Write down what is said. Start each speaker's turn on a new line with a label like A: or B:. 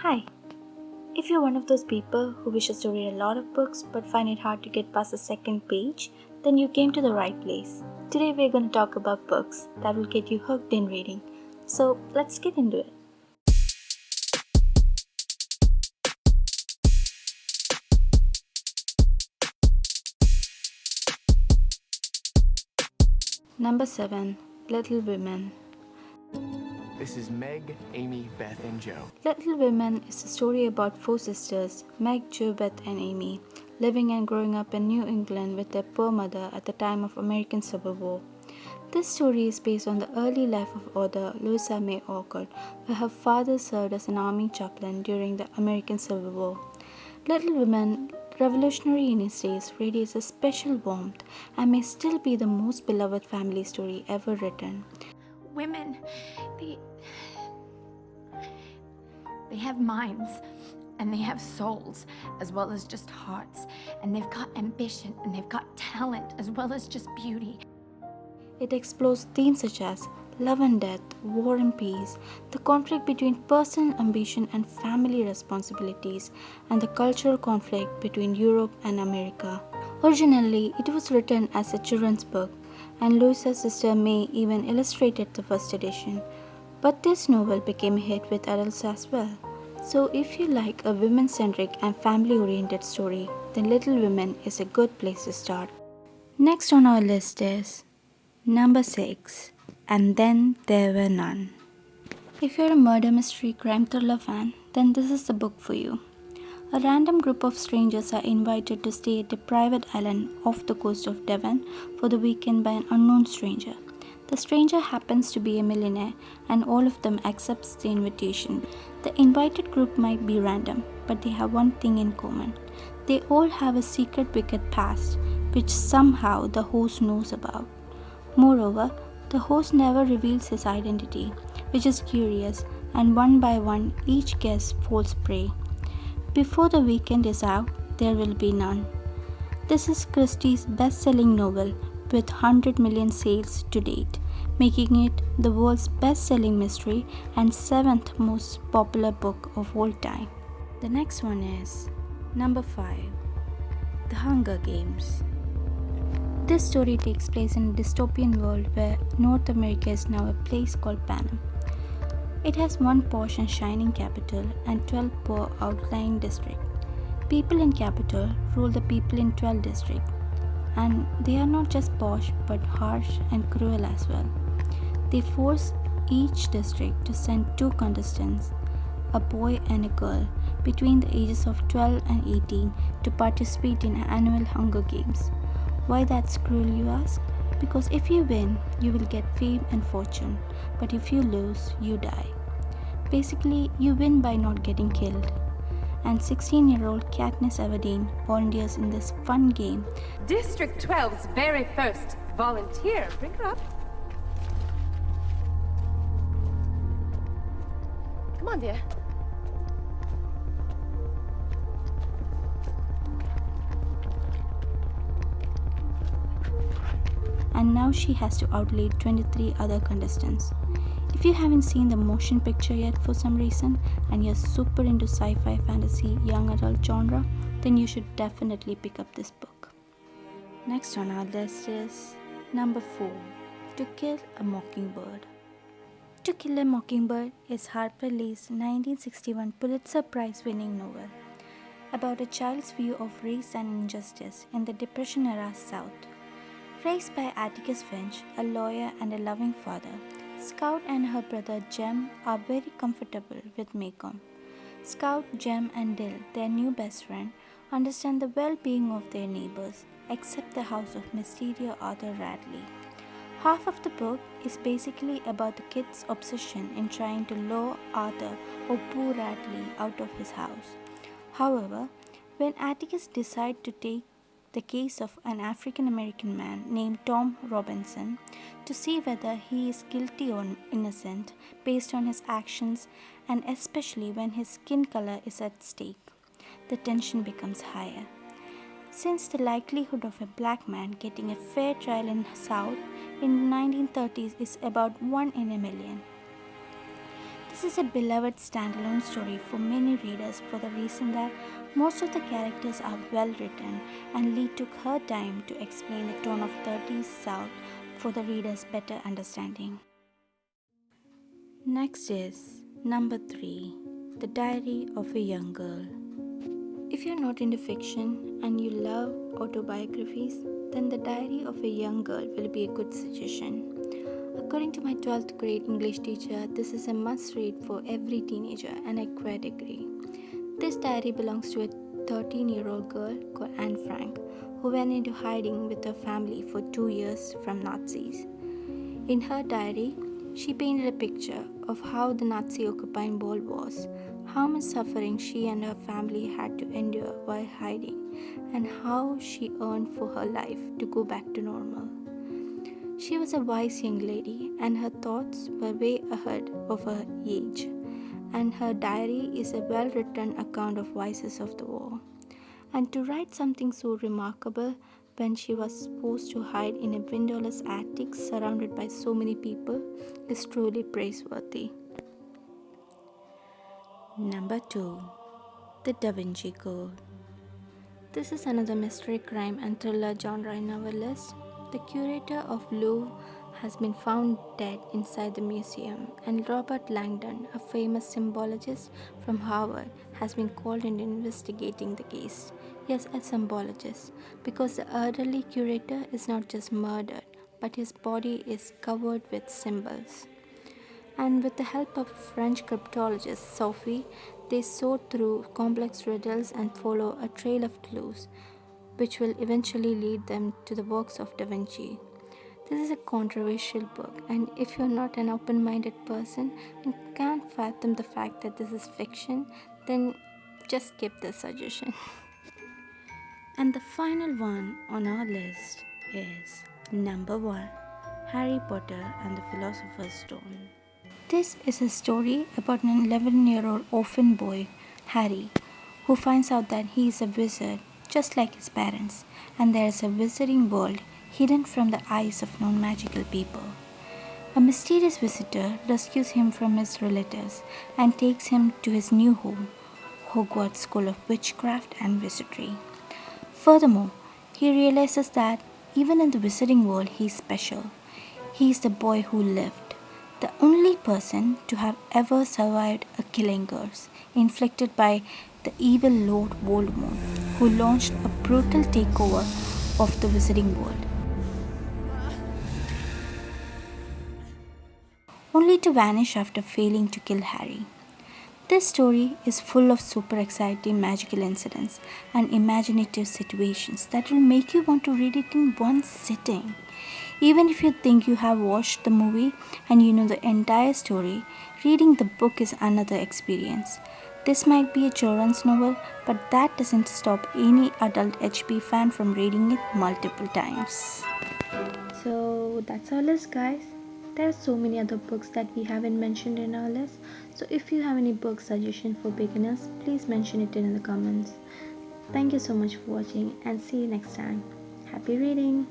A: Hi, if you're one of those people who wishes to read a lot of books but find it hard to get past the second page, then you came to the right place. Today we're going to talk about books that will get you hooked in reading. So let's get into it. Number 7, Little Women.
B: This is Meg, Amy, Beth, and Joe.
A: Little Women is a story about four sisters, Meg, Jo, Beth, and Amy, living and growing up in New England with their poor mother at the time of American Civil War. This story is based on the early life of author Louisa May Alcott, where her father served as an army chaplain during the American Civil War. Little Women, revolutionary in its days, radiates a special warmth and may still be the most beloved family story ever written.
C: Women, they have minds and they have souls as well as just hearts, and they've got ambition and they've got talent as well as just beauty.
A: It explores themes such as love and death, war and peace, the conflict between personal ambition and family responsibilities, and the cultural conflict between Europe and America. Originally, it was written as a children's book, and Louisa's sister May even illustrated the first edition. But this novel became a hit with adults as well. So, if you like a women centric and family oriented story, then Little Women is a good place to start. Next on our list is Number 6, And Then There Were None. If you're a murder mystery crime thriller fan, then this is the book for you. A random group of strangers are invited to stay at a private island off the coast of Devon for the weekend by an unknown stranger. The stranger happens to be a millionaire, and all of them accepts the invitation. The invited group might be random, but they have one thing in common. They all have a secret wicked past, which somehow the host knows about. Moreover, the host never reveals his identity, which is curious, and one by one each guest falls prey. Before the weekend is out, there will be none. This is Christie's best-selling novel with 100 million sales to date, making it the world's best-selling mystery and 7th most popular book of all time. The next one is number 5, The Hunger Games. This story takes place in a dystopian world where North America is now a place called Panem. It has one posh and shining capital and 12 poor outlying districts. People in capital rule the people in 12 districts, and they are not just posh but harsh and cruel as well. They force each district to send two contestants, a boy and a girl, between the ages of 12 and 18 to participate in annual Hunger Games. Why that's cruel, you ask? Because if you win, you will get fame and fortune, but if you lose, you die. Basically, you win by not getting killed. And 16-year-old Katniss Everdeen volunteers in this fun game.
D: District 12's very first volunteer. Bring her up. Come on, dear.
A: And now she has to outlay 23 other contestants. If you haven't seen the motion picture yet for some reason and you're super into sci-fi, fantasy, young adult genre, then you should definitely pick up this book. Next on our list is number 4, To Kill a Mockingbird. To Kill a Mockingbird is Harper Lee's 1961 Pulitzer Prize-winning novel about a child's view of race and injustice in the Depression-era South. Raised by Atticus Finch, a lawyer and a loving father, Scout and her brother Jem are very comfortable with Macomb. Scout, Jem, and Dill, their new best friend, understand the well-being of their neighbors, except the house of mysterious Arthur Radley. Half of the book is basically about the kid's obsession in trying to lure Arthur or Pooh Radley out of his house. However, when Atticus decides to take the case of an African American man named Tom Robinson to see whether he is guilty or innocent based on his actions, and especially when his skin color is at stake, the tension becomes higher. Since the likelihood of a black man getting a fair trial in South in the 1930s is about 1 in a million. The This is a beloved standalone story for many readers for the reason that most of the characters are well written, and Lee took her time to explain the tone of 30s South for the reader's better understanding. Next is number 3, The Diary of a Young Girl. If you're not into fiction and you love autobiographies, then The Diary of a Young Girl will be a good suggestion. According to my 12th grade English teacher, this is a must read for every teenager, and I quite agree. This diary belongs to a 13-year-old girl called Anne Frank, who went into hiding with her family for 2 years from Nazis. In her diary, she painted a picture of how the Nazi occupying world was, how much suffering she and her family had to endure while hiding, and how she earned for her life to go back to normal. She was a wise young lady, and her thoughts were way ahead of her age, and her diary is a well-written account of vices of the war. And to write something so remarkable when she was supposed to hide in a windowless attic surrounded by so many people is truly praiseworthy. Number 2, The Da Vinci Code. This is another mystery, crime, and thriller genre in our list. The curator of Louvre has been found dead inside the museum, and Robert Langdon, a famous symbologist from Harvard, has been called in investigating the case. Yes, a symbologist, because the elderly curator is not just murdered, but his body is covered with symbols. And with the help of French cryptologist Sophie, they sort through complex riddles and follow a trail of clues, which will eventually lead them to the works of Da Vinci. This is a controversial book, and if you're not an open minded person and can't fathom the fact that this is fiction, then just skip this suggestion. And the final one on our list is number 1, Harry Potter and the Philosopher's Stone. This is a story about an 11-year-old orphan boy, Harry, who finds out that he is a wizard just like his parents, and there is a wizarding world hidden from the eyes of non magical people. A mysterious visitor rescues him from his relatives and takes him to his new home, Hogwarts School of Witchcraft and Wizardry. Furthermore, he realizes that even in the wizarding world, he is special. He is the boy who lived, the only person to have ever survived a killing curse inflicted by the evil Lord Voldemort, who launched a brutal takeover of the wizarding world, only to vanish after failing to kill Harry. This story is full of super exciting magical incidents and imaginative situations that will make you want to read it in one sitting. Even if you think you have watched the movie and you know the entire story, reading the book is another experience. This might be a children's novel, but that doesn't stop any adult HP fan from reading it multiple times. So that's our list, guys. There are so many other books that we haven't mentioned in our list. So if you have any book suggestion for beginners, please mention it in the comments. Thank you so much for watching, and see you next time. Happy reading!